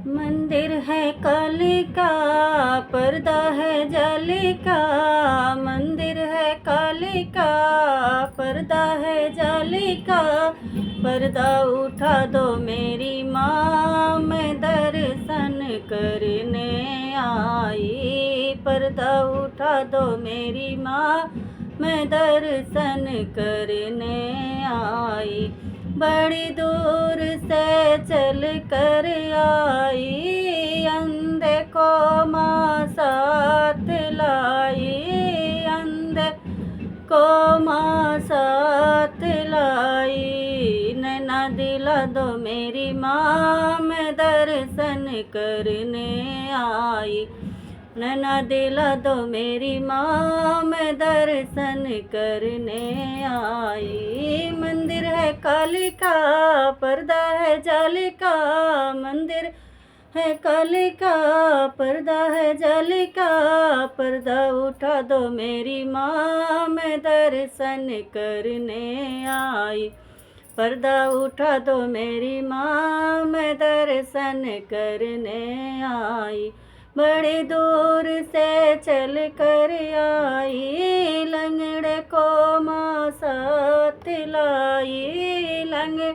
मंदिर है काली का, पर्दा है जाली का। मंदिर है काली का, पर्दा है जाली का। पर्दा उठा दो मेरी माँ, मैं दर्शन करने आई। पर्दा उठा दो मेरी माँ, मैं दर्शन करने आई। बड़ी दूर से चल कर आई, अंधे को माँ साथ लाई। अंधे को माँ साथ लाई। नैना दिला दो मेरी माँ, मैं दर्शन करने आई। नैना दिला दो मेरी माँ, मैं दर्शन करने आई। मंदिर है काली का, पर्दा है जाली का। मंदिर है काली का, पर्दा है जाली का। पर्दा उठा दो मेरी माँ, मैं दर्शन करने आई। पर्दा उठा दो मेरी माँ, मैं दर्शन करने आई। बड़ी दूर से चल कर आई, लंगड़े को माँ साथ लाई। लंगड़े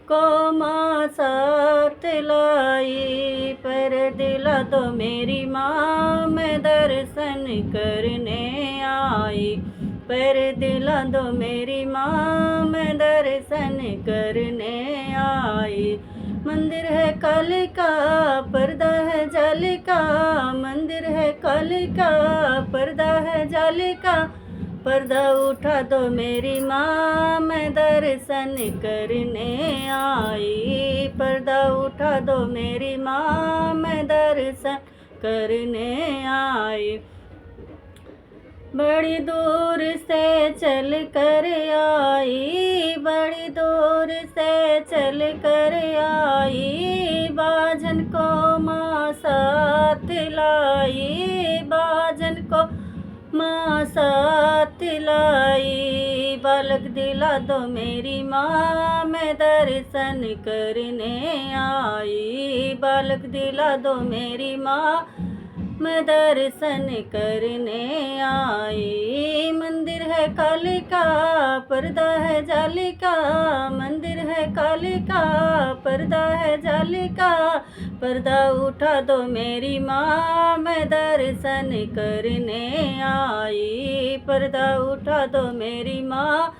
को माँ साथ लाई। पर दिला दो मेरी माँ, मैं दर्शन करने आई। पर दिला दो मेरी माँ, मैं दर्शन करने आई। मंदिर है काली का, पर्दा है जाली का। मंदिर है काली का, पर्दा है जाली का। पर्दा उठा दो मेरी माँ, मैं दर्शन करने आई। पर्दा उठा दो मेरी माँ, मैं दर्शन करने आई। बड़ी दूर से चल कर आई, बड़ी दूर से चल कर आई। बाजन को माँ साथ लाई। बाजन को माँ साथ लाई। बालक दिला दो मेरी माँ, मैं दर्शन करने आई। बालक दिला दो मेरी माँ, मैं दर्शन करने आई। मंदिर है काली का, पर्दा है जाली का। मंदिर है काली का, पर्दा है जाली का। पर्दा उठा दो मेरी माँ, मैं दर्शन करने आई। पर्दा उठा दो मेरी माँ,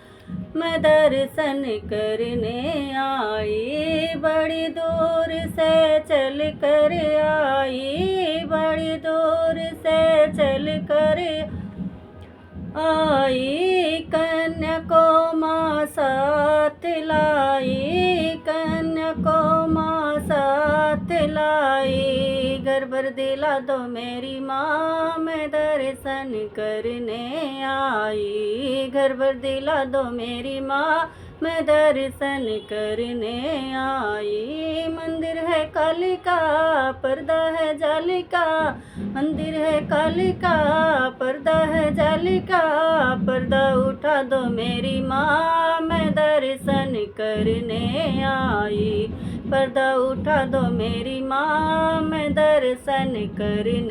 मैं दर्शन करने आई। बड़ी दूर से चल कर आई, बड़ी दूर से चल कर आई। कन्या को माँ साथ लाई। कन्या को माँ साथ लाई। घर भर दिला दो मेरी माँ, मैं दर्शन करने आई। घर भर दिला दो मेरी माँ, मैं दर्शन करने आई। मंदिर है काली का, पर्दा है जाली का। मंदिर है काली का, पर्दा है जाली का। पर्दा उठा दो मेरी माँ, मैं दर्शन करने आई। पर्दा उठा दो मेरी माँ, मैं दर्शन करने